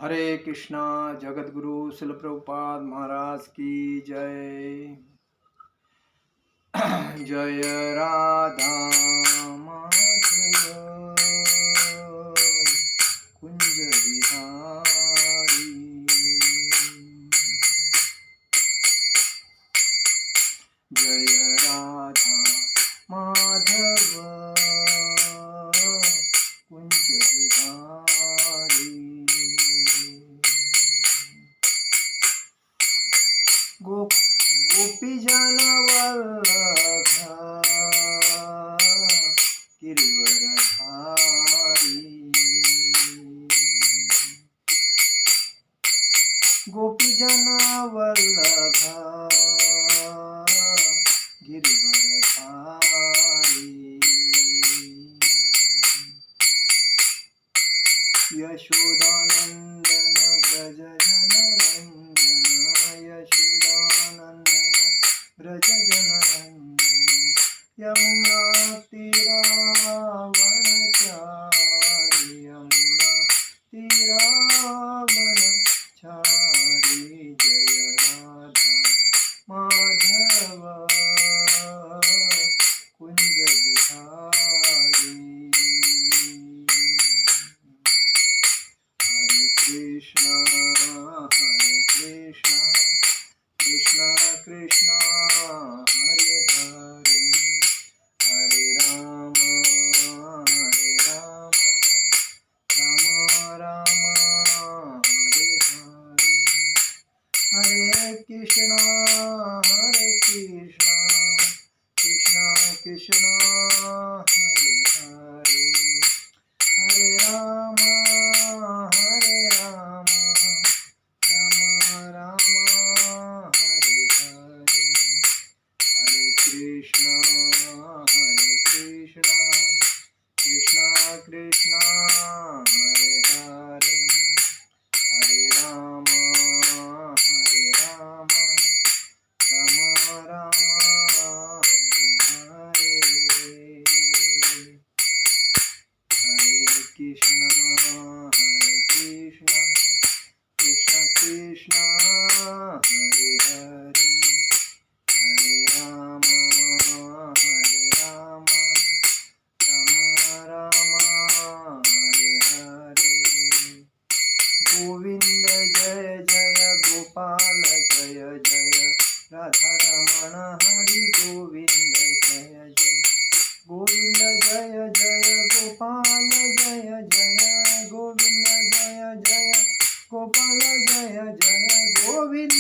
हरे कृष्णा। जगत गुरु शिल प्रभुपाद महाराज की जय। जय राधा माधव कुंज बिहारी। जय राधा माधव कुंज बिहारी। गोपी जन वल्लभ गिरिवरधारी। गोपी जन वल्लभ गिरिवरधारी। यशोदानंदन ब्रज जनरंजन। यशोदानंदन ब्रज जनरंजन। यमुना तीरावनचारि। यमुना तीरावनचारि। जय राधा माधव कुंज बिहारी। हरे कृष्णा कृष्णा कृष्णा हरे हरे। हरे राम राम राम हरे हरे। हरे कृष्णा कृष्णा कृष्णा हरे हरे। हरे राम राम राम हरे हरे। हरे कृष्णा कृष्णा कृष्णा हरे हरे। हरे राम राम राम हरे हरे। हरे कृष्णा कृष्णा कृष्णा हरे हरे। हरे राम राम हरे हरे। गोविंद जय जय गोपाल जय जय राधारमण हरि गोविंद जय जय। गोविंद जय जय गोपाल जय जय। गोविंद जय जय गोपाल जय जय। गोविंद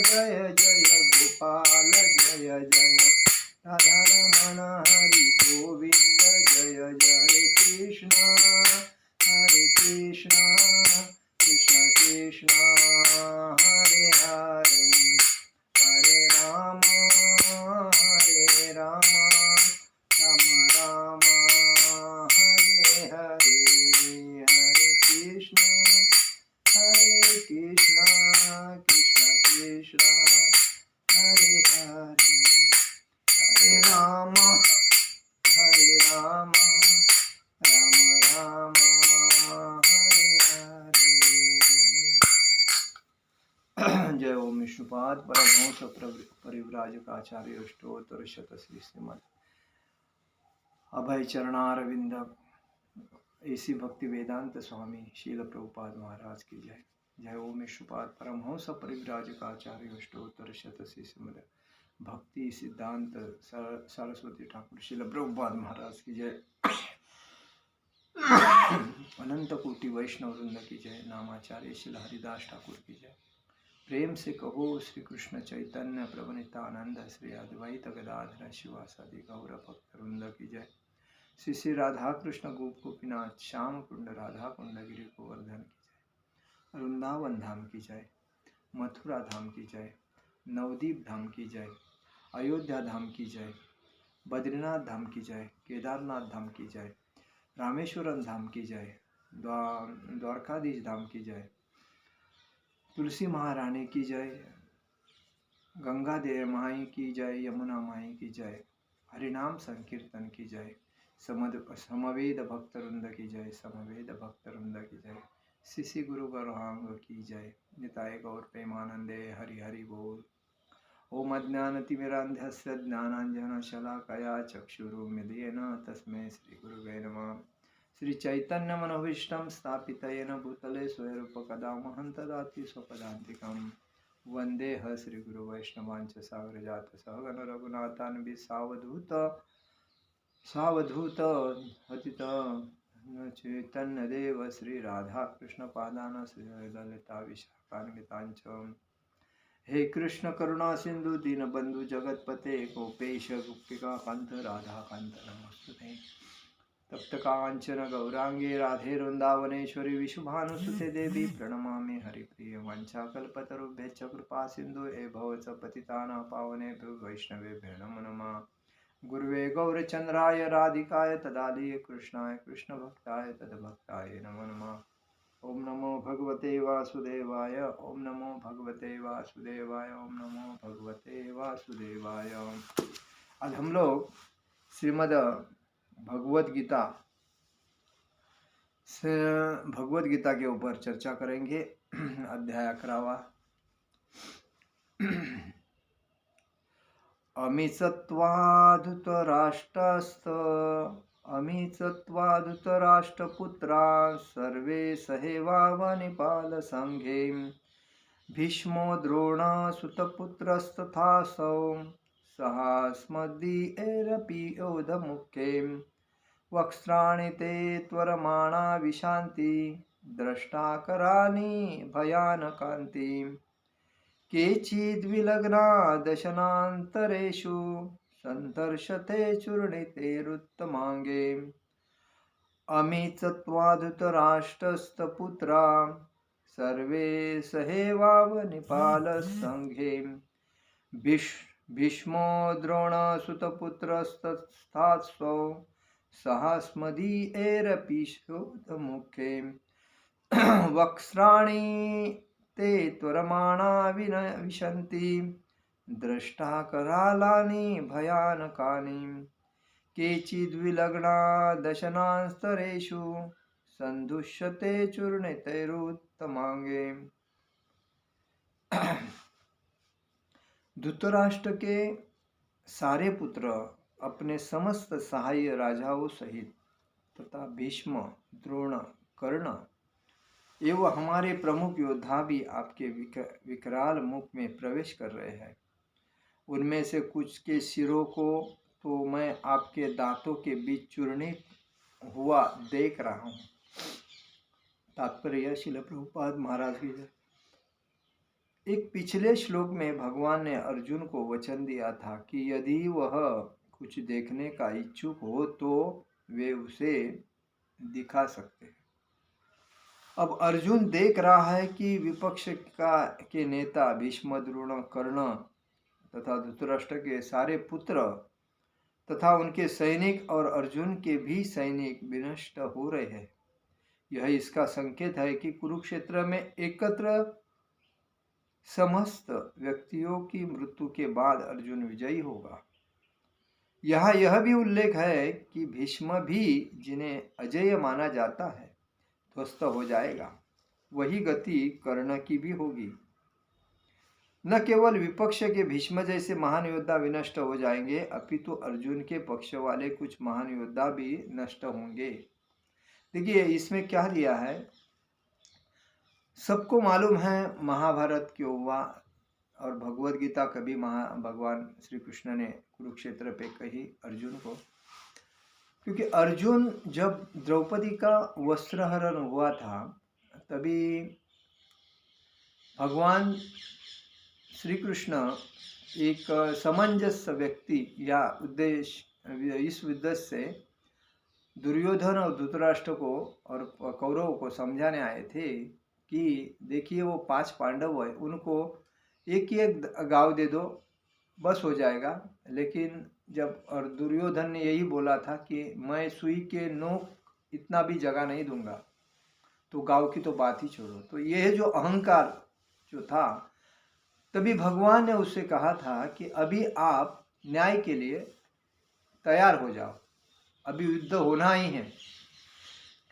जय जय गोपाल जय जय राधारमण हरि गोविंद जय जय। कृष्णा कृष्णा कृष्णा हरे हरे। हरे राम राम हरे हरे। हरे कृष्णा कृष्णा हरे हरे। हरे राम राम राम हरे हरे। जय ओम विष्णुपाद परमहंस परिव्राजक आचार्य अष्टोत्तर शत श्री श्रीमद अभय चरणारविंद ऐसी भक्ति वेदांत स्वामी शील प्रभुपाद महाराज की जय। जय ओम विष्णुपाद परमहंस परिव्राजक आचार्य अष्टोत्तर शत श्री श्रीमद भक्ति सिद्धांत सरस्वती ठाकुर शील प्रभुपाद महाराज की जय। अनंत कोटि वैष्णव वृंद की जय। नामाचार्य श्री हरिदास ठाकुर की जय। प्रेम से कहो श्री कृष्ण चैतन्य प्रभु नित्यानंद श्री अद्वैत गदाधर शिवासादि गौर भक्त वृंद की जय। श्री श्री राधा कृष्ण गोप गोपीनाथ श्याम कुंड राधा कुंड गिरि गोवर्धन की जय। वृंदावन धाम की जय। मथुरा धाम की जय। नवदीप धाम की जय। अयोध्या धाम की जय। बद्रीनाथ धाम की जय। केदारनाथ धाम की जय। रामेश्वरम धाम की जय। द्वारकाधीश धाम की जय। तुलसी महारानी की जय। गंगा देव माई की जय। यमुना माई की जय। हरिनाम संकीर्तन की जय। समवेद भक्त वृंद की जय। समवेद भक्त वृंद की जय। शिशि गुरु गौरांग की जय। निताय गौर प्रेमानंदे हरि हरि बोल। ओम अज्ञानतिमिरान्धस्य ज्ञानाञ्जनशलाकया चक्षुरुन्मीलितं तस्मै श्रीगुरुवे नमः। श्रीचैतन्यमनोभीष्टं स्थापितेन भूतले स्वयं महं ददाति स्वपदान्तिकं। वन्देह श्रीगुरुवैष्णवांच सागरजातसहगण रघुनाथान्वितं सावधूत हतित चैतन्यदेव श्रीराधाकृष्णपादान् श्रीललिता विशाखान्वितांच। हे कृष्ण करुणा सिंधु दीनबंधु जगतपते गोपेश गुप्तिका कांत राधा कांत नमस्तुते। तप्त कांचन गौरांगे राधे वृंदावनेश्वरी विशुभानुसुते देवी प्रणमामि हरिप्रिय। वंशाकल्पतरुभ्यश्च कृपा सिंधु भवच पतितानां पावनेभ्यो वैष्णवेभ्यो नमो नमः। गुरुवे गौरचंद्राय राधिकाय तदालय कृष्णाय कृष्णभक्ताय तद्भक्ताय नमो नमः। ओम नमो भगवते वासुदेवाय। ओम नमो भगवते वासुदेवाय। ओम नमो भगवते वासुदेवाय। आज हम लोग श्रीमद् भगवद गीता के ऊपर चर्चा करेंगे। अध्याय 11वां। अमित्वाधुतराष्ट्रपुत्रा सर्वे सहेवावनिपाल संघे भीष्मो द्रोणसुतपुत्रस्तथासौ सहास्मदीयैरपि योधमुख्ये वक्त्राणि ते त्वरमाणा विशान्ति द्रष्टाकराणि भयानकान्ति केचिद्विलग्ना दशनान्तरेषु सन्दर्शते चूर्णितेरुत्तमाङ्गे अमित्वाधुतराष्ट्रस्तपुत्रा सर्वे सहेवावनिपालसंघे भीष्मो द्रोणसुतपुत्रस्तथासौ सहास्मदीयैरपि योधमुख्ये वक्त्राणि ते त्वरमाणा विशन्ति द्रष्टाकरालानि भयानकानि केचिद्विलग्ना दशनान्तरेषु सन्दुष्यते चूर्णितैरुत्तमाङ्गे। धृतराष्ट्र के सारे पुत्र अपने समस्त सहाय राजाओं सहित तथा भीष्म द्रोण कर्ण एवं हमारे प्रमुख योद्धा भी आपके विकराल मुख में प्रवेश कर रहे हैं। उनमें से कुछ के सिरों को तो मैं आपके दांतों के बीच चूर्णित हुआ देख रहा हूँ। तात्पर्य श्रील प्रभुपाद महाराज की जय। एक पिछले श्लोक में भगवान ने अर्जुन को वचन दिया था कि यदि वह कुछ देखने का इच्छुक हो तो वे उसे दिखा सकते हैं। अब अर्जुन देख रहा है कि विपक्ष के नेता भीष्म द्रोण कर्ण तथा धृतराष्ट्र के सारे पुत्र तथा उनके सैनिक और अर्जुन के भी सैनिक विनष्ट हो रहे हैं। यह इसका संकेत है कि कुरुक्षेत्र में एकत्र समस्त व्यक्तियों की मृत्यु के बाद अर्जुन विजयी होगा। यहाँ यह भी उल्लेख है कि भीष्म भी जिन्हें अजेय माना जाता है ध्वस्त हो जाएगा। वही गति कर्ण की भी होगी। न केवल विपक्ष के भीष्म जैसे महान योद्धा विनष्ट हो जाएंगे अपितु अर्जुन के पक्ष वाले कुछ महान योद्धा भी नष्ट होंगे। देखिए इसमें क्या दिया है। सबको मालूम है महाभारत क्यों हुआ और भगवद गीता कभी भगवान श्री कृष्ण ने कुरुक्षेत्र पे कही अर्जुन को, क्योंकि अर्जुन जब द्रौपदी का वस्त्रहरण हुआ था तभी भगवान श्री कृष्ण एक समंजस व्यक्ति या उद्देश्य इस उद्देश्य से दुर्योधन और धृतराष्ट्र को और कौरवों को समझाने आए थे कि देखिए वो 5 पांडव है, उनको एक ही एक गांव दे दो बस हो जाएगा। लेकिन जब और दुर्योधन ने यही बोला था कि मैं सुई के नोक इतना भी जगह नहीं दूंगा, तो गांव की तो बात ही छोड़ो। तो यह जो अहंकार जो था, तभी भगवान ने उससे कहा था कि अभी आप न्याय के लिए तैयार हो जाओ, अभी युद्ध होना ही है।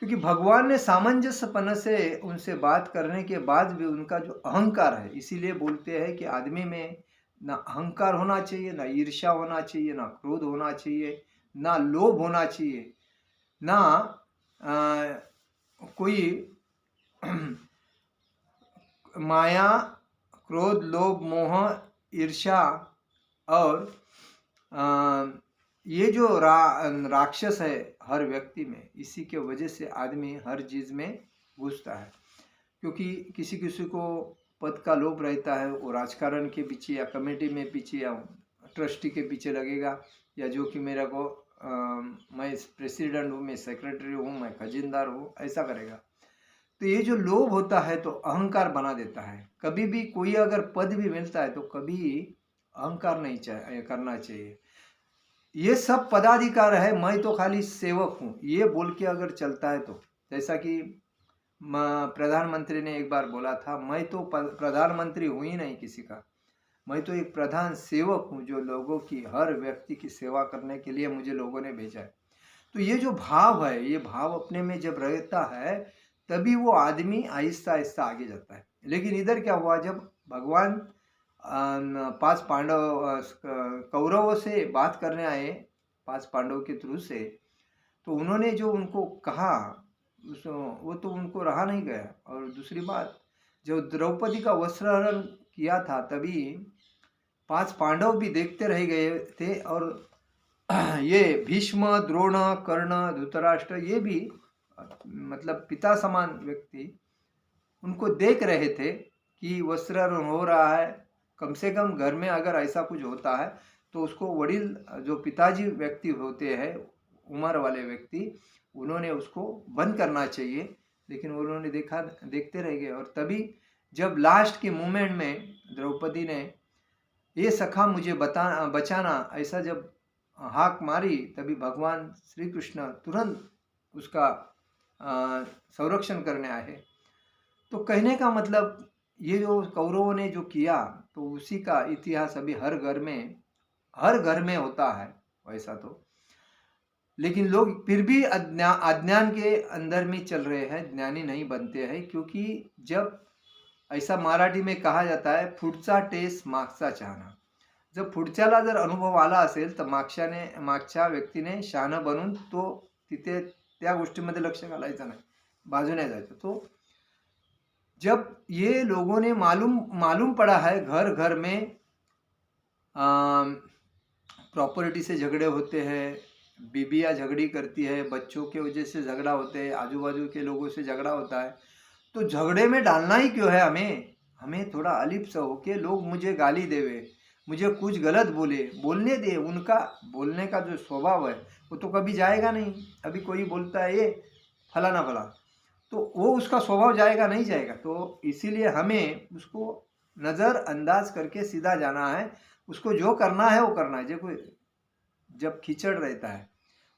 क्योंकि भगवान ने सामंजस्यपन से उनसे बात करने के बाद भी उनका जो अहंकार है, इसीलिए बोलते हैं कि आदमी में ना अहंकार होना चाहिए, ना ईर्ष्या होना चाहिए, ना क्रोध होना चाहिए, ना लोभ होना चाहिए, ना कोई माया, क्रोध, लोभ, मोह, ईर्ष्या और ये जो राक्षस है हर व्यक्ति में, इसी के वजह से आदमी हर चीज में घुसता है। क्योंकि किसी किसी को पद का लोभ रहता है, वो राजकारण के पीछे या कमेटी में पीछे या ट्रस्टी के पीछे लगेगा, या जो कि मेरा को मैं प्रेसिडेंट हूँ, मैं सेक्रेटरी हूँ, मैं खजीनदार हूँ, ऐसा करेगा। तो ये जो लोभ होता है तो अहंकार बना देता है। कभी भी कोई अगर पद भी मिलता है तो कभी अहंकार नहीं करना चाहिए। ये सब पदाधिकार है, मैं तो खाली सेवक हूँ, ये बोल के अगर चलता है तो, जैसा कि प्रधानमंत्री ने एक बार बोला था, मैं तो प्रधानमंत्री हूँ ही नहीं किसी का, मैं तो एक प्रधान सेवक हूँ जो लोगों की, हर व्यक्ति की सेवा करने के लिए मुझे लोगों ने भेजा है। तो ये जो भाव है, ये भाव अपने में जब रहता है तभी वो आदमी आहिस्ता आहिस्ता आगे जाता है। लेकिन इधर क्या हुआ, जब भगवान 5 पांडव कौरवों से बात करने आए, 5 पांडवों के थ्रू से, तो उन्होंने जो उनको कहा वो तो उनको रहा नहीं गया। और दूसरी बात, जब द्रौपदी का वस्त्रहरण किया था तभी 5 पांडव भी देखते रह गए थे, और ये भीष्म, द्रोण, कर्ण, धृतराष्ट्र, ये भी मतलब पिता समान व्यक्ति उनको देख रहे थे कि वस्त्रहरण हो रहा है। कम से कम घर में अगर ऐसा कुछ होता है तो उसको वडील, जो पिताजी व्यक्ति होते हैं, उम्र वाले व्यक्ति, उन्होंने उसको बंद करना चाहिए। लेकिन उन्होंने देखते रह गए। और तभी जब लास्ट के मोमेंट में द्रौपदी ने ये सखा मुझे बचाना ऐसा जब हाक मारी, तभी भगवान श्री कृष्ण तुरंत उसका संरक्षण करने आए। तो कहने का मतलब, ये जो कौरवों ने जो किया तो उसी का इतिहास अभी हर घर में होता है वैसा तो। लेकिन लोग फिर भी अज्ञान के अंदर में चल रहे हैं, ज्ञानी नहीं बनते हैं। क्योंकि जब ऐसा मराठी में कहा जाता है, पुढचा टेस मागचा चाहना, जर पुढच्याला जर अनुभव आला असेल तर मागच्या व्यक्तीने शहाणं बनून तो तिथे त्या गोष्टीमध्ये लक्ष घालायचं नाही, बाजूने जायचं। तो जब ये लोगों ने मालूम पड़ा है, घर घर में प्रॉपर्टी से झगड़े होते हैं, बीबियाँ झगड़ी करती है, बच्चों के वजह से झगड़ा होते हैं, आजू बाजू के लोगों से झगड़ा होता है, तो झगड़े में डालना ही क्यों है हमें थोड़ा अलिप्त होके, लोग मुझे गाली देवे, मुझे कुछ गलत बोलने दे, उनका बोलने का जो स्वभाव है वो तो कभी जाएगा नहीं। अभी कोई बोलता है ये फलाना फला, तो वो उसका स्वभाव जाएगा नहीं जाएगा। तो इसीलिए हमें उसको नज़रअंदाज करके सीधा जाना है, उसको जो करना है वो करना है। जब कीचड़ रहता है,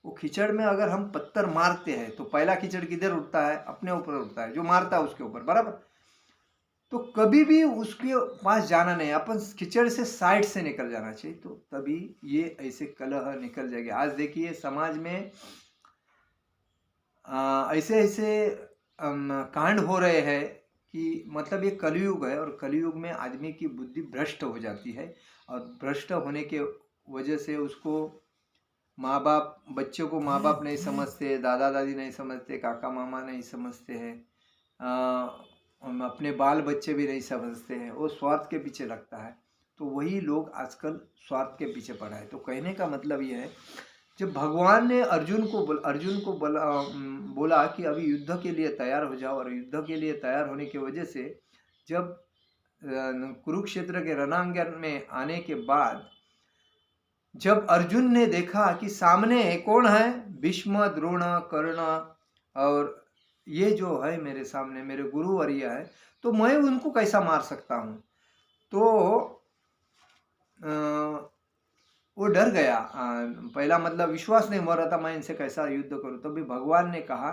वो कीचड़ में अगर हम पत्थर मारते हैं तो पहला कीचड़ किधर उठता है, अपने ऊपर उठता है, जो मारता है उसके ऊपर, बराबर। तो कभी भी उसके पास जाना नहीं, अपन कीचड़ से साइड से निकल जाना चाहिए, तो तभी ये ऐसे कलह निकल जाएगी। आज देखिए समाज में ऐसे ऐसे कांड हो रहे हैं कि मतलब ये कलयुग है, और कलयुग में आदमी की बुद्धि भ्रष्ट हो जाती है, और भ्रष्ट होने के वजह से उसको बच्चों को माँ बाप नहीं समझते, दादा दादी नहीं समझते, काका मामा नहीं समझते हैं, अपने बाल बच्चे भी नहीं समझते हैं, वो स्वार्थ के पीछे लगता है। तो वही लोग आजकल स्वार्थ के पीछे पड़ा है। तो कहने का मतलब ये है, जब भगवान ने अर्जुन को बोला कि अभी युद्ध के लिए तैयार हो जाओ, और युद्ध के लिए तैयार होने की वजह से जब कुरुक्षेत्र के रणांगन में आने के बाद जब अर्जुन ने देखा कि सामने कौन है, भीष्म, द्रोण, कर्ण, और ये जो है मेरे सामने मेरे गुरुवर्य है, तो मैं उनको कैसा मार सकता हूँ। तो वो डर गया। पहला मतलब विश्वास नहीं हो रहा था, मैं इनसे कैसा युद्ध करूं। तभी भगवान ने कहा,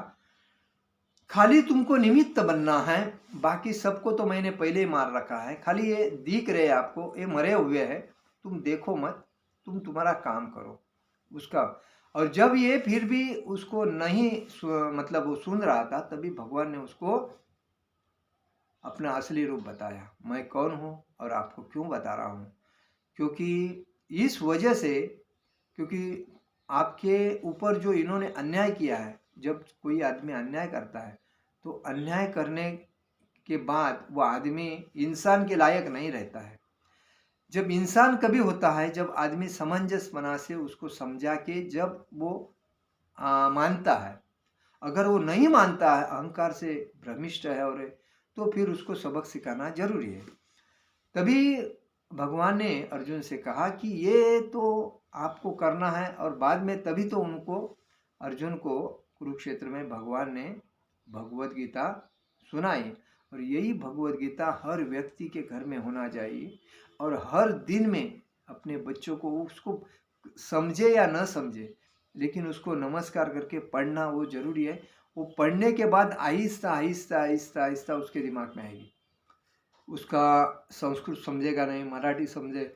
खाली तुमको निमित्त बनना है, बाकी सबको तो मैंने पहले ही मार रखा है, खाली ये दिख रहे आपको, ये मरे हुए हैं, तुम देखो मत, तुम तुम्हारा काम करो उसका। और जब ये फिर भी उसको नहीं मतलब वो सुन रहा था, तभी भगवान ने उसको अपना असली रूप बताया, मैं कौन हूँ और आपको क्यों बता रहा हूँ। क्योंकि इस वजह से, क्योंकि आपके ऊपर जो इन्होंने अन्याय किया है, जब कोई आदमी अन्याय करता है तो अन्याय करने के बाद वो आदमी इंसान के लायक नहीं रहता है। जब इंसान कभी होता है जब आदमी समंजस मना से उसको समझा के जब वो मानता है। अगर वो नहीं मानता है, अहंकार से भ्रमिष्ट है और तो फिर उसको सबक सिखाना जरूरी है। तभी भगवान ने अर्जुन से कहा कि ये तो आपको करना है, और बाद में तभी तो उनको अर्जुन को कुरुक्षेत्र में भगवान ने भगवत गीता सुनाई। और यही भगवत गीता हर व्यक्ति के घर में होना चाहिए, और हर दिन में अपने बच्चों को उसको समझे या न समझे, लेकिन उसको नमस्कार करके पढ़ना वो जरूरी है। वो पढ़ने के बाद आहिस्ता आहिस्ता आहिस्ता आहिस्ता उसके दिमाग में आएगी। उसका संस्कृत समझेगा नहीं, मराठी समझे,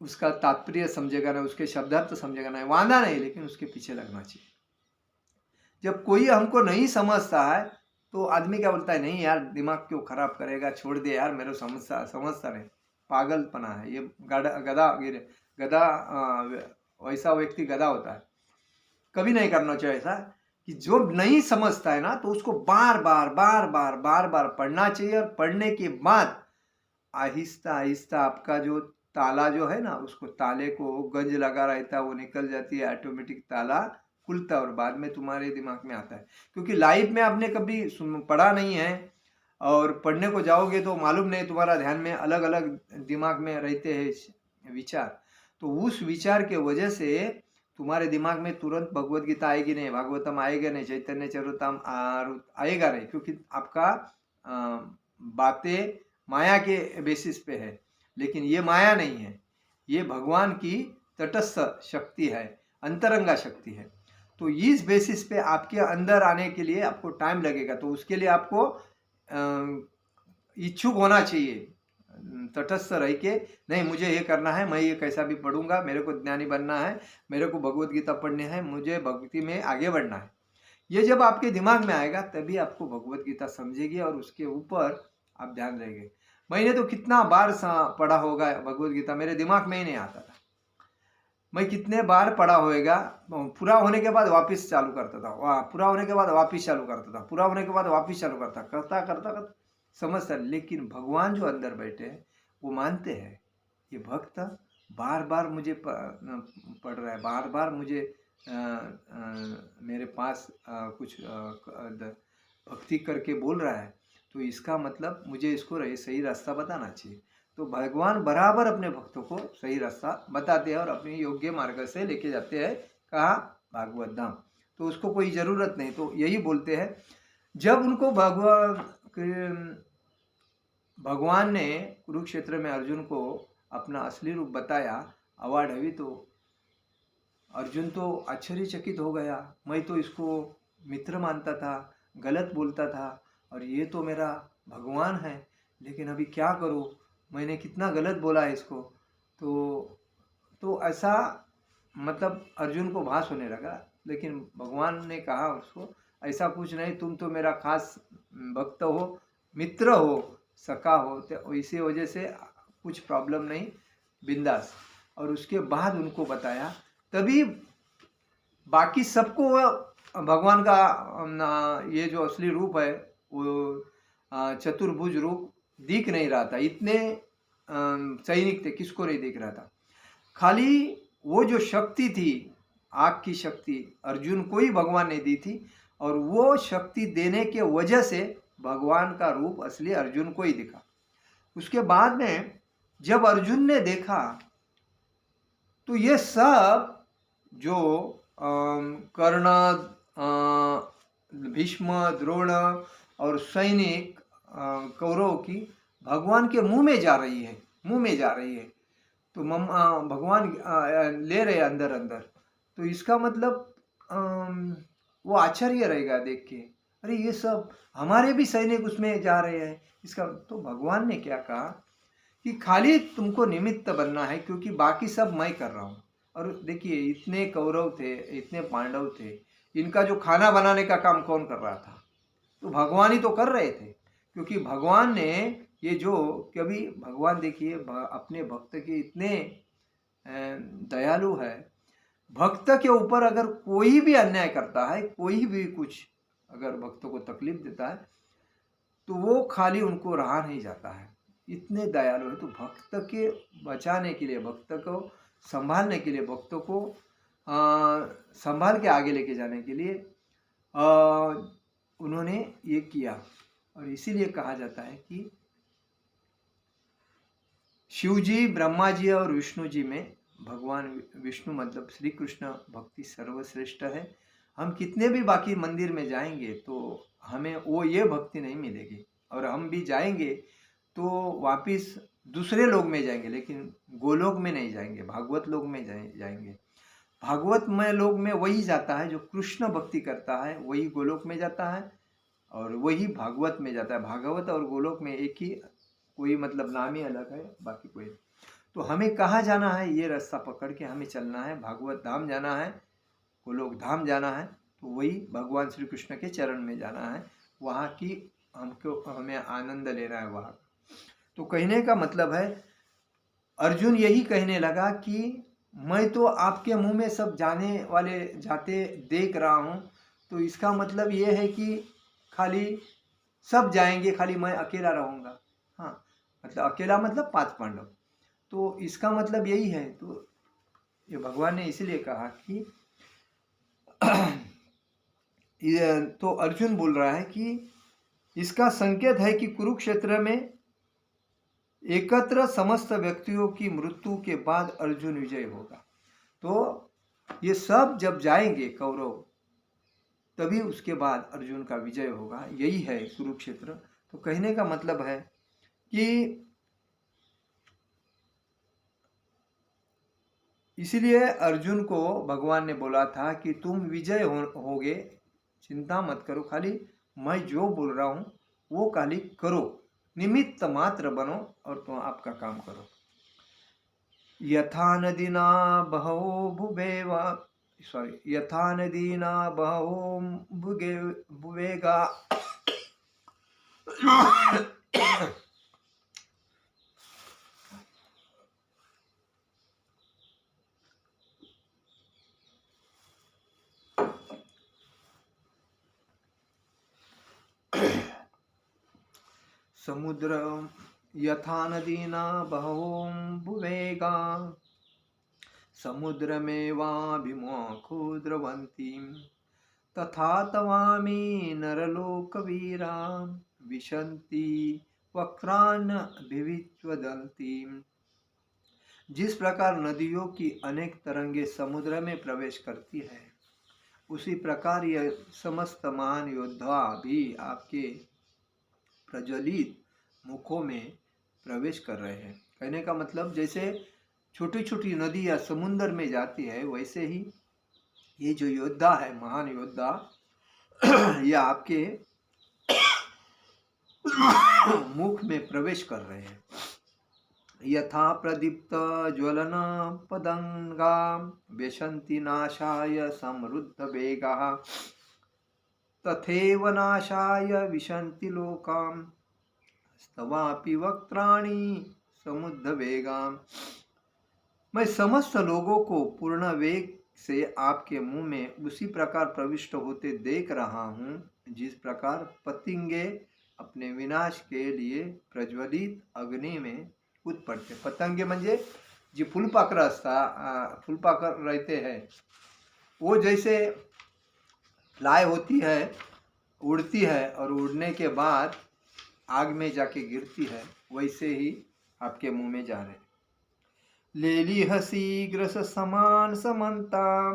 उसका तात्पर्य समझेगा नहीं, उसके शब्दार्थ समझेगा नहीं, वांधा नहीं, लेकिन उसके पीछे लगना चाहिए। जब कोई हमको नहीं समझता है तो आदमी क्या बोलता है, नहीं यार दिमाग क्यों खराब करेगा, छोड़ दे यार, मेरे समझता नहीं, पागलपना है ये। गधा वैसा व्यक्ति गधा होता है। कभी नहीं करना चाहिए ऐसा, कि जो नहीं समझता है ना तो उसको बार बार बार बार बार बार पढ़ना चाहिए। और पढ़ने के बाद आहिस्ता आहिस्ता आपका जो ताला जो है ना, उसको ताले को गंज लगा रहता है, वो निकल जाती है, ऑटोमेटिक ताला खुलता है और बाद में तुम्हारे दिमाग में आता है। क्योंकि लाइफ में आपने कभी पढ़ा नहीं है, और पढ़ने को जाओगे तो मालूम नहीं, तुम्हारा ध्यान में अलग अलग दिमाग में रहते हैं विचार। तो उस विचार के वजह से तुम्हारे दिमाग में तुरंत भगवत गीता आएगी नहीं, भागवतम आएगा नहीं, चैतन्य चरितम आएगा नहीं, क्योंकि आपका बातें माया के बेसिस पे है। लेकिन ये माया नहीं है, ये भगवान की तटस्थ शक्ति है, अंतरंगा शक्ति है। तो इस बेसिस पे आपके अंदर आने के लिए आपको टाइम लगेगा। तो उसके लिए आपको इच्छुक होना चाहिए, तटस्थ रह के, नहीं मुझे ये करना है, मैं ये कैसा भी पढ़ूंगा, मेरे को ज्ञानी बनना है, मेरे को भगवत गीता पढ़नी है, मुझे भक्ति में आगे बढ़ना है। ये जब आपके दिमाग में आएगा तभी आपको भगवत गीता समझेगी और उसके ऊपर आप ध्यान रहेंगे। मैंने तो कितना बार पढ़ा होगा भगवत गीता, मेरे दिमाग में ही नहीं आता था। मैं कितने बार पढ़ा होएगा, पूरा होने के बाद वापस चालू करता था, पूरा होने के बाद वापस चालू करता था, पूरा होने के बाद वापस चालू करता करता करता करता समझता। लेकिन भगवान जो अंदर बैठे हैं वो मानते हैं ये भक्त बार बार मुझे पढ़ रहा है, बार बार मुझे मेरे पास कुछ भक्ति करके बोल रहा है, तो इसका मतलब मुझे इसको सही रास्ता बताना चाहिए। तो भगवान बराबर अपने भक्तों को सही रास्ता बताते हैं और अपने योग्य मार्ग से लेके जाते हैं, कहाँ, भागवत धाम। तो उसको कोई ज़रूरत नहीं। तो यही बोलते हैं, जब उनको भगवान ने कुरुक्षेत्र में अर्जुन को अपना असली रूप बताया, अवार्ड हुई, तो अर्जुन तो आश्चर्यचकित हो गया। मैं तो इसको मित्र मानता था, गलत बोलता था, और ये तो मेरा भगवान है, लेकिन अभी क्या करूँ, मैंने कितना गलत बोला है इसको। तो ऐसा मतलब अर्जुन को भास होने लगा। लेकिन भगवान ने कहा उसको, ऐसा कुछ नहीं, तुम तो मेरा खास भक्त हो, मित्र हो, सखा हो, तो इसी वजह से कुछ प्रॉब्लम नहीं, बिंदास। और उसके बाद उनको बताया, तभी बाकी सबको भगवान का ये जो असली रूप है वो चतुर्भुज रूप दिख नहीं रहा था। इतने सैनिक थे, किसको नहीं दिख रहा था। खाली वो जो शक्ति थी, आग की शक्ति, अर्जुन को ही भगवान ने दी थी, और वो शक्ति देने के वजह से भगवान का रूप असली अर्जुन को ही दिखा। उसके बाद में जब अर्जुन ने देखा तो ये सब जो कर्ण, भीष्म, द्रोण और सैनिक कौरव की भगवान के मुंह में जा रही है, मुंह में जा रही है। तो भगवान ले रहे अंदर अंदर। तो इसका मतलब वो आश्चर्य रहेगा देख के, अरे ये सब हमारे भी सैनिक उसमें जा रहे हैं। इसका तो भगवान ने क्या कहा कि खाली तुमको निमित्त बनना है, क्योंकि बाकी सब मैं कर रहा हूँ। और देखिए इतने कौरव थे, इतने पांडव थे, इनका जो खाना बनाने का काम कौन कर रहा था? तो भगवान ही तो कर रहे थे, क्योंकि भगवान ने ये जो कभी भगवान देखिए अपने भक्त के इतने दयालु है। भक्त के ऊपर अगर कोई भी अन्याय करता है, कोई भी कुछ अगर भक्त को तकलीफ देता है, तो वो खाली उनको रहा नहीं जाता है, इतने दयालु है। तो भक्त के बचाने के लिए, भक्त को संभालने के लिए, भक्तों को संभाल के आगे लेके जाने के लिए उन्होंने ये किया। और इसीलिए कहा जाता है कि शिव जी, ब्रह्मा जी और विष्णु जी में भगवान विष्णु मतलब श्री कृष्ण भक्ति सर्वश्रेष्ठ है। हम कितने भी बाकी मंदिर में जाएंगे तो हमें वो ये भक्ति नहीं मिलेगी, और हम भी जाएंगे तो वापिस दूसरे लोक में जाएंगे, लेकिन गोलोक में नहीं जाएंगे, भागवत लोक में जाएंगे। भागवत में लोक में वही जाता है जो कृष्ण भक्ति करता है, वही गोलोक में जाता है और वही भागवत में जाता है। भागवत और गोलोक में एक ही, कोई मतलब नाम ही अलग है, बाकी कोई। तो हमें कहाँ जाना है? ये रास्ता पकड़ के हमें चलना है, भागवत धाम जाना है, गोलोक धाम जाना है, तो वही भगवान श्री कृष्ण के चरण में जाना है, वहाँ की हमें आनंद लेना है वहाँ। तो कहने का मतलब है, अर्जुन यही कहने लगा कि मैं तो आपके मुंह में सब जाने वाले जाते देख रहा हूँ, तो इसका मतलब ये है कि खाली सब जाएंगे, खाली मैं अकेला रहूँगा। हाँ, मतलब अकेला मतलब 5 पांडव, तो इसका मतलब यही है। तो ये भगवान ने इसीलिए कहा कि तो अर्जुन बोल रहा है कि इसका संकेत है कि कुरुक्षेत्र में एकत्र समस्त व्यक्तियों की मृत्यु के बाद अर्जुन विजय होगा। तो ये सब जब जाएंगे कौरव, तभी उसके बाद अर्जुन का विजय होगा, यही है कुरुक्षेत्र। तो कहने का मतलब है कि इसलिए अर्जुन को भगवान ने बोला था कि तुम विजय होगे, चिंता मत करो, खाली मैं जो बोल रहा हूँ वो खाली करो, निमित्त मात्र बनो और तुम आपका काम करो। यथा नदीना बहवो भुवेगा समुद्र यथा नदीना बहवोऽम्बुवेगा समुद्रमेवाभिमुखो द्रवन्तीं तथा तवामि नरलोकवीरा विशन्ति वक्रान्नभिविच्वदन्तीं। जिस प्रकार नदियों की अनेक तरंगे समुद्र में प्रवेश करती है, उसी प्रकार यह समस्त महान योद्धा भी आपके प्रज्वलित मुखों में प्रवेश कर रहे हैं। कहने का मतलब जैसे छोटी छोटी नदी या समुद्र में जाती है, वैसे ही ये जो योद्धा है, महान योद्धा, ये आपके मुख में प्रवेश कर रहे हैं। यथा प्रदीप्त ज्वलन पदंगा व्यशन्ति नाशाय समृद्ध वेगा तथैव नाशाय विशन्ति लोकां स्तवापि वक्त्राणि समुद्ध वेगां। मैं समस्त लोगों को पूर्ण वेग से आपके मुंह में उसी प्रकार प्रविष्ट होते देख रहा हूँ, जिस प्रकार पतंगे अपने विनाश के लिए प्रज्वलित अग्नि में कूद पड़ते। पतंगे म्हणजे जी फुलपाखर असता, फुलपाखर रहते हैं, वो जैसे फ्लाई होती है, उड़ती है और उड़ने के बाद आग में जाके गिरती है, वैसे ही आपके मुंह में जा रहे। लेलिह शीघ्र समान समन्ता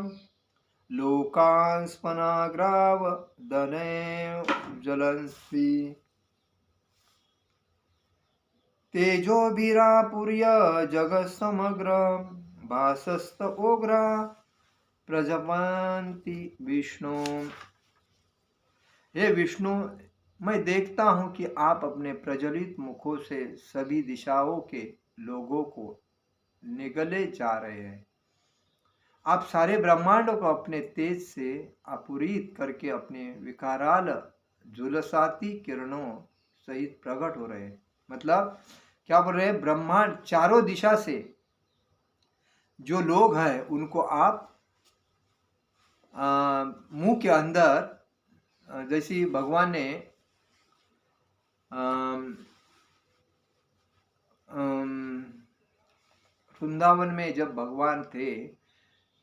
लोकांस्पनाग्राव दने ज्वलन्ति तेजोभिरापूर्य जगत् समग्र भासस्त ओग्रा प्रजवन्ति विष्णु। हे विष्णु, मैं देखता हूँ कि आप अपने प्रज्वलित मुखों से सभी दिशाओं के लोगों को निगले जा रहे हैं। आप सारे ब्रह्मांडों को अपने तेज से अपूरित करके अपने विकाराल झुलसाती किरणों सहित प्रकट हो रहे हैं। मतलब क्या बोल रहे हैं, ब्रह्मांड चारों दिशा से जो लोग हैं उनको आप मुंह के अंदर, जैसे भगवान ने वृंदावन में जब भगवान थे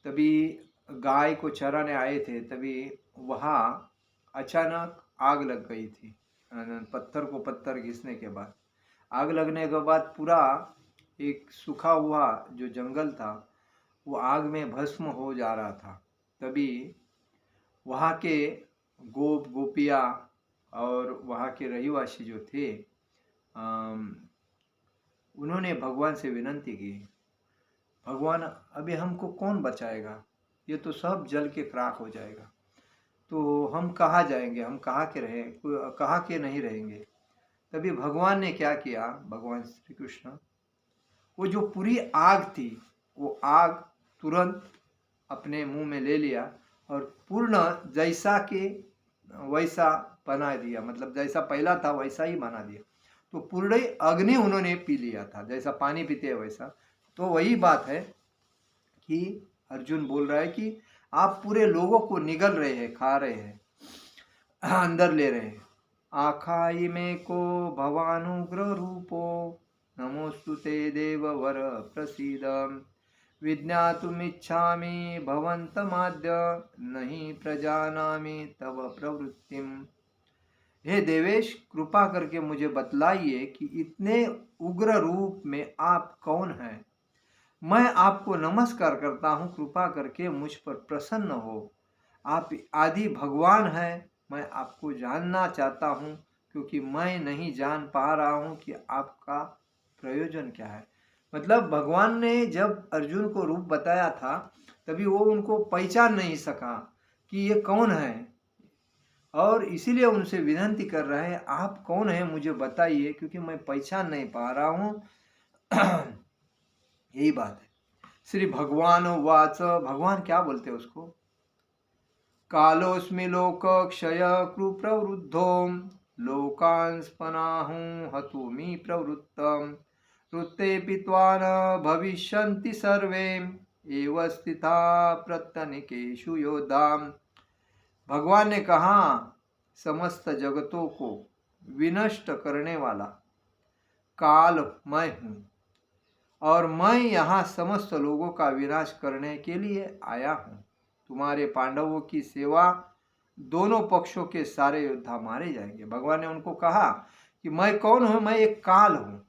तभी गाय को चराने आए थे, तभी वहाँ अचानक आग लग गई थी। पत्थर को पत्थर घिसने के बाद आग लगने के बाद पूरा एक सूखा हुआ जो जंगल था वो आग में भस्म हो जा रहा था। तभी वहाँ के गोपिया और वहाँ के रहिवासी जो थे उन्होंने भगवान से विनती की, भगवान अभी हमको कौन बचाएगा, ये तो सब जल के राख हो जाएगा, तो हम कहाँ जाएंगे, हम कहाँ के रहे, कहाँ के नहीं रहेंगे। तभी भगवान ने क्या किया, भगवान श्री कृष्ण वो जो पूरी आग थी वो आग तुरंत अपने मुंह में ले लिया और पूर्ण जैसा के वैसा बना दिया, मतलब जैसा पहला था वैसा ही बना दिया। तो पूर्ण अग्नि उन्होंने पी लिया था, जैसा पानी पीते हैं वैसा। तो वही बात है कि अर्जुन बोल रहा है कि आप पूरे लोगों को निगल रहे हैं, खा रहे हैं, अंदर ले रहे हैं। आखाई में को भवानुग्र रूपो नमोस्तुते देववर प्रसीद विज्ञातुमिच्छामि भवन्तमाद्य नहीं प्रजानामि तव प्रवृत्तिम। हे देवेश, कृपा करके मुझे बतलाइए कि इतने उग्र रूप में आप कौन हैं। मैं आपको नमस्कार करता हूँ, कृपा करके मुझ पर प्रसन्न हो। आप आदि भगवान हैं, मैं आपको जानना चाहता हूँ क्योंकि मैं नहीं जान पा रहा हूँ कि आपका प्रयोजन क्या है। मतलब भगवान ने जब अर्जुन को रूप बताया था तभी वो उनको पहचान नहीं सका कि ये कौन है, और इसीलिए उनसे विनती कर रहे हैं, आप कौन है मुझे बताइए क्योंकि मैं पहचान नहीं पा रहा हूँ। यही बात है। श्री भगवान वाच, भगवान क्या बोलते हैं उसको, कालोस्मि लोक क्षय कृप्रवृद्धो लोकांस्पनाहूं हतुमि प्रवृत्तम ऋते पित्वा न भविष्यन्ति सर्वे एव स्थिता प्रत्यनिकेषु योद्धा। भगवान ने कहा, समस्त जगतों को विनष्ट करने वाला काल मैं हूँ और मैं यहाँ समस्त लोगों का विनाश करने के लिए आया हूँ। तुम्हारे पांडवों की सेवा, दोनों पक्षों के सारे योद्धा मारे जाएंगे। भगवान ने उनको कहा कि मैं कौन हूँ, मैं एक काल हूँ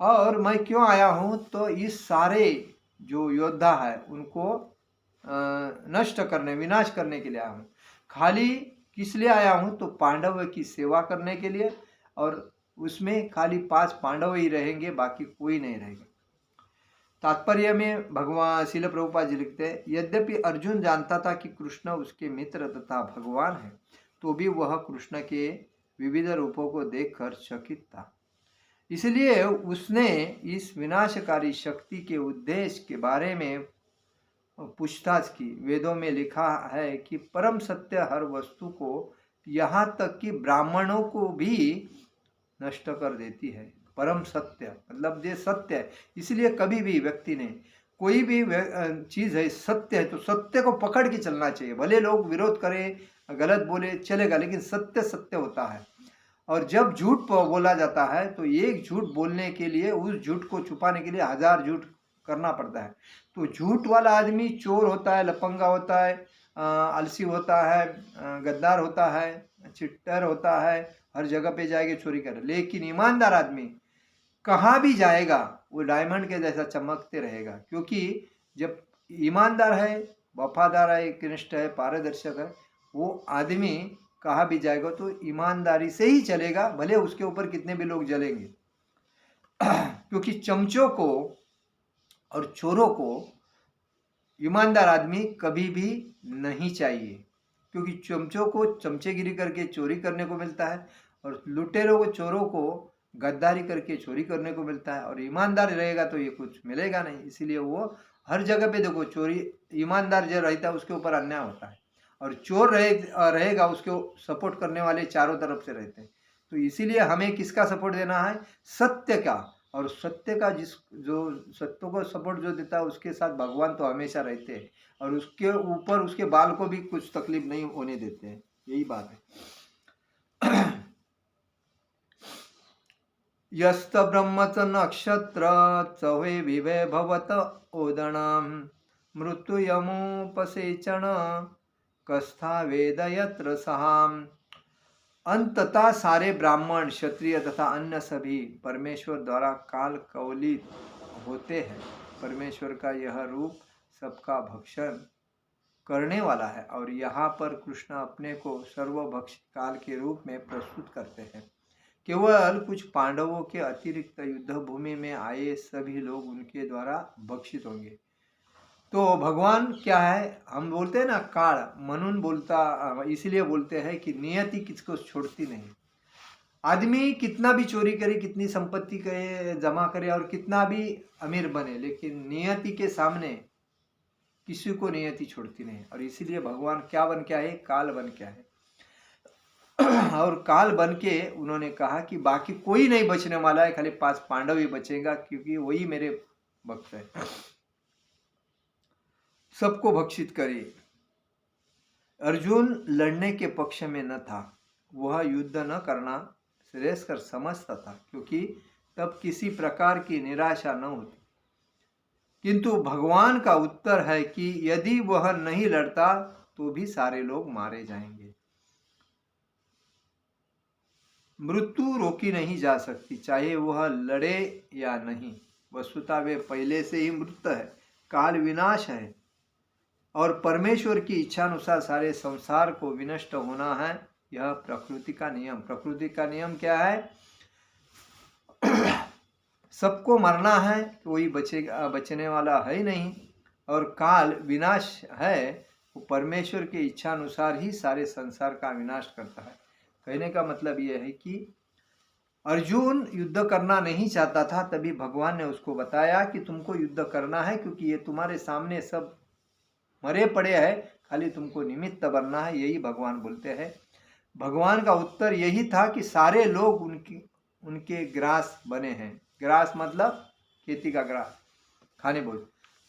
और मैं क्यों आया हूँ, तो इस सारे जो योद्धा है उनको नष्ट करने, विनाश करने के लिए आया हूँ। खाली किस लिए आया हूँ, तो पांडव की सेवा करने के लिए, और उसमें खाली 5 पांडव ही रहेंगे, बाकी कोई नहीं रहेगा। तात्पर्य में भगवान श्रील प्रभुपाद जी लिखते हैं, यद्यपि अर्जुन जानता था कि कृष्ण उसके मित्र तथा भगवान है, तो भी वह कृष्ण के विविध रूपों को देखकर चकित था। इसलिए उसने इस विनाशकारी शक्ति के उद्देश्य के बारे में पूछताछ की। वेदों में लिखा है कि परम सत्य हर वस्तु को, यहाँ तक कि ब्राह्मणों को भी नष्ट कर देती है। परम सत्य मतलब ये सत्य है, इसलिए कभी भी व्यक्ति ने कोई भी चीज़ है सत्य है तो सत्य को पकड़ के चलना चाहिए। भले लोग विरोध करें, गलत बोले, चलेगा, लेकिन सत्य सत्य होता है। और जब झूठ बोला जाता है तो एक झूठ बोलने के लिए, उस झूठ को छुपाने के लिए 1000 झूठ करना पड़ता है। तो झूठ वाला आदमी चोर होता है, लफंगा होता है, आलसी होता है, गद्दार होता है, चिट्टर होता है, हर जगह पे जाएगा चोरी करे। लेकिन ईमानदार आदमी कहाँ भी जाएगा वो डायमंड के जैसा चमकते रहेगा, क्योंकि जब ईमानदार है, वफादार है, एकनिष्ठ है, पारदर्शक है, वो आदमी कहाँ भी जाएगा तो ईमानदारी से ही चलेगा, भले उसके ऊपर कितने भी लोग जलेंगे। क्योंकि चमचों को और चोरों को ईमानदार आदमी कभी भी नहीं चाहिए, क्योंकि चमचों को चमचेगिरी करके चोरी करने को मिलता है और लुटेरों को, चोरों को गद्दारी करके चोरी करने को मिलता है, और ईमानदार रहेगा तो ये कुछ मिलेगा नहीं। इसीलिए वो हर जगह पे देखो चोरी, ईमानदार जो रहता है उसके ऊपर अन्याय होता है, और चोर रहेगा उसको सपोर्ट करने वाले चारों तरफ से रहते हैं। तो इसीलिए हमें किसका सपोर्ट देना है? सत्य का। और सत्य का जो सत्य को सपोर्ट जो देता है उसके साथ भगवान तो हमेशा रहते हैं, और उसके ऊपर उसके बाल को भी कुछ तकलीफ नहीं होने देते हैं। यही बात है। यस्त ब्रह्म च नक्षत्र चवे विवे भवत ओदणम मृत्युयमुपसेचन कस्था वेद यत्र सहाम। अंततः सारे ब्राह्मण, क्षत्रिय तथा अन्य सभी परमेश्वर द्वारा काल कवलित होते हैं। परमेश्वर का यह रूप सबका भक्षण करने वाला है, और यहाँ पर कृष्ण अपने को सर्वभक्षी काल के रूप में प्रस्तुत करते हैं। केवल कुछ पांडवों के अतिरिक्त युद्ध भूमि में आए सभी लोग उनके द्वारा भक्षित होंगे। तो भगवान क्या है, हम बोलते हैं ना काल, मनून बोलता, इसलिए बोलते हैं कि नियति किसको छोड़ती नहीं। आदमी कितना भी चोरी करे, कितनी संपत्ति करे, जमा करे, और कितना भी अमीर बने, लेकिन नियति के सामने किसी को नियति छोड़ती नहीं। और इसीलिए भगवान क्या बन के आए? काल बन के आए। और काल बन के उन्होंने कहा कि बाकी कोई नहीं बचने वाला है, खाली 5 पांडव ही बचेगा, क्योंकि वही मेरे भक्त है। सबको भक्षित करे। अर्जुन लड़ने के पक्ष में न था, वह युद्ध न करना श्रेयस्कर समझता था, क्योंकि तब किसी प्रकार की निराशा न होती। किंतु भगवान का उत्तर है कि यदि वह नहीं लड़ता तो भी सारे लोग मारे जाएंगे। मृत्यु रोकी नहीं जा सकती, चाहे वह लड़े या नहीं। वस्तुतः वे पहले से ही मृत है। काल विनाश है, और परमेश्वर की इच्छा अनुसार सारे संसार को विनष्ट होना है। यह प्रकृति का नियम। प्रकृति का नियम क्या है? सबको मरना है, कोई बचने वाला है ही नहीं। और काल विनाश है, वो परमेश्वर की इच्छा अनुसार ही सारे संसार का विनाश करता है। कहने का मतलब यह है कि अर्जुन युद्ध करना नहीं चाहता था, तभी भगवान ने उसको बताया कि तुमको युद्ध करना है, क्योंकि ये तुम्हारे सामने सब मरे पड़े हैं, खाली तुमको निमित्त बनना है। यही भगवान बोलते हैं। भगवान का उत्तर यही था कि सारे लोग उनके ग्रास बने हैं। ग्रास मतलब खेती का ग्रास, खाने भोज।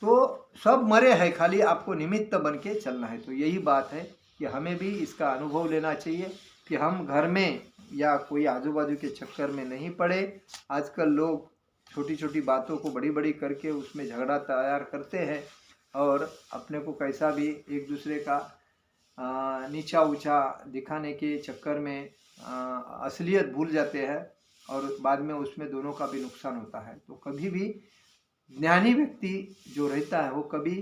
तो सब मरे हैं, खाली आपको निमित्त बन के चलना है। तो यही बात है कि हमें भी इसका अनुभव लेना चाहिए कि हम घर में या कोई आजू बाजू के चक्कर में नहीं पड़े। आजकल लोग छोटी छोटी बातों को बड़ी बड़ी करके उसमें झगड़ा तैयार करते हैं, और अपने को कैसा भी एक दूसरे का नीचा ऊंचा दिखाने के चक्कर में असलियत भूल जाते हैं, और बाद में उसमें दोनों का भी नुकसान होता है। तो कभी भी ज्ञानी व्यक्ति जो रहता है वो कभी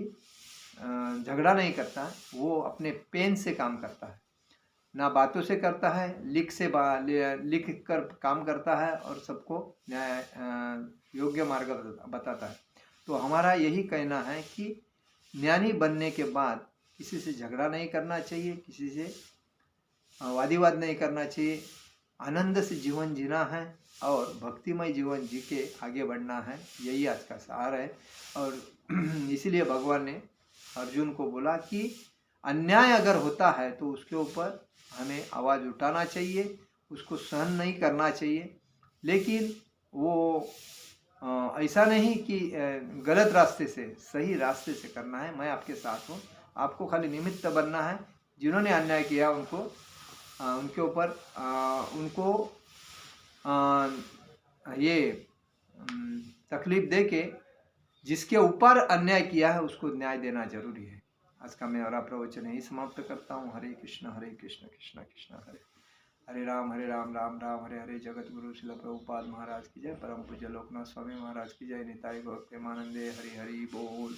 झगड़ा नहीं करता, वो अपने पेन से काम करता है, ना बातों से करता है, लिख कर काम करता है, और सबको न्याय योग्य मार्ग बताता है। तो हमारा यही कहना है कि ज्ञानी बनने के बाद किसी से झगड़ा नहीं करना चाहिए, किसी से वादविवाद नहीं करना चाहिए, आनंद से जीवन जीना है, और भक्तिमय जीवन जी के आगे बढ़ना है। यही आज का सार है। और इसीलिए भगवान ने अर्जुन को बोला कि अन्याय अगर होता है तो उसके ऊपर हमें आवाज़ उठाना चाहिए, उसको सहन नहीं करना चाहिए, लेकिन वो ऐसा नहीं कि गलत रास्ते से, सही रास्ते से करना है। मैं आपके साथ हूँ, आपको खाली निमित्त बनना है। जिन्होंने अन्याय किया उनको उनके ऊपर उनको ये तकलीफ दे के जिसके ऊपर अन्याय किया है उसको न्याय देना जरूरी है। आज का मैं और प्रवचन यही समाप्त करता हूँ। हरे कृष्ण कृष्ण कृष्ण हरे हरे, राम राम राम हरे हरे। जगत गुरु श्रील प्रभुपाद महाराज की जय। परम पूज्य लोकनाथ स्वामी महाराज की जय। निताई गौर प्रेमानंदे। हरि हरि बोल।